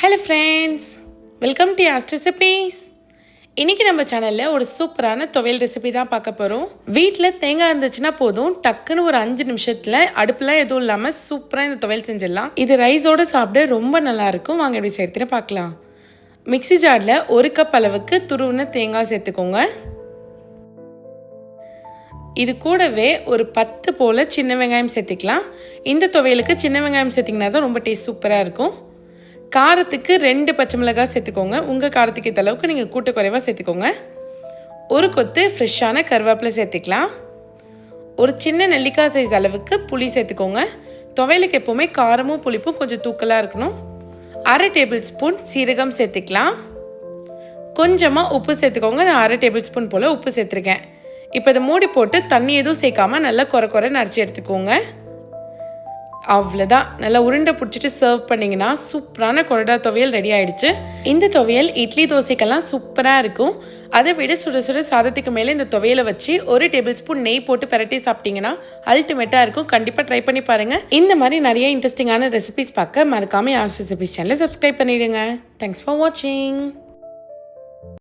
Hello friends, welcome to Yas recipes. இன்றைக்கி நம்ம சேனலில் ஒரு சூப்பரான துவையல் ரெசிபி தான் பார்க்க போகிறோம். வீட்டில் தேங்காய் இருந்துச்சுன்னா போதும், டக்குன்னு ஒரு 5 நிமிஷத்தில் அடுப்பில் எதுவும் இல்லாமல் சூப்பராக இந்த துவையல் செஞ்சிடலாம். இது ரைஸோடு சாப்பிட ரொம்ப நல்லாயிருக்கும். வாங்க எப்படி சேர்த்துன்னு பார்க்கலாம். மிக்ஸி ஜாரில் 1 கப் அளவுக்கு துருவின தேங்காய் சேர்த்துக்கோங்க. இது கூடவே ஒரு 10 போல் சின்ன வெங்காயம் சேர்த்துக்கலாம். இந்த துவையலுக்கு சின்ன வெங்காயம் சேர்த்திங்கன்னா தான் ரொம்ப டேஸ்ட் சூப்பராக இருக்கும். காரத்துக்கு 2 பச்சை மிளகாய் சேர்த்துக்கோங்க. உங்கள் காரத்துக்கு ஏற்ற அளவுக்கு நீங்கள் கூட்ட குறைவாக சேர்த்துக்கோங்க. ஒரு கொத்து ஃப்ரெஷ்ஷான கருவேப்பிலை சேர்த்துக்கலாம். ஒரு சின்ன நெல்லிக்காய் சைஸ் அளவுக்கு புளி சேர்த்துக்கோங்க. துவையலுக்கு எப்போவுமே காரமும் புளிப்பும் கொஞ்சம் தூக்கலாக இருக்கணும். 1/2 டேபிள் ஸ்பூன் சீரகம் சேர்த்துக்கலாம். கொஞ்சமாக உப்பு சேர்த்துக்கோங்க. நான் 1/2 டேபிள் ஸ்பூன் போல் உப்பு சேர்த்துருக்கேன். இப்போ இதை மூடி போட்டு தண்ணி எதுவும் சேர்க்காமல் நல்லா குறை நரைச்சி எடுத்துக்கோங்க. அவ்வளோதான். நல்லா உருண்டை பிடிச்சிட்டு சர்வ் பண்ணிங்கன்னா சூப்பரான கொரடா துவையல் ரெடி ஆகிடுச்சு. இந்த துவையல் இட்லி தோசைக்கெல்லாம் சூப்பராக இருக்கும். அதை விட சுட சுட சாதத்துக்கு மேலே இந்த துவையலை வச்சு 1 டேபிள் ஸ்பூன் நெய் போட்டு பரட்டி சாப்பிட்டிங்கன்னா அல்டிமேட்டாக இருக்கும். கண்டிப்பாக ட்ரை பண்ணி பாருங்கள். இந்த மாதிரி நிறைய இன்ட்ரெஸ்டிங்கான ரெசிபிஸ் பார்க்க மறக்காமல் யாஸ் ரெசிபிஸ் சேனலை சப்ஸ்கிரைப் பண்ணிவிடுங்க. தேங்க்ஸ் ஃபார் வாட்சிங்.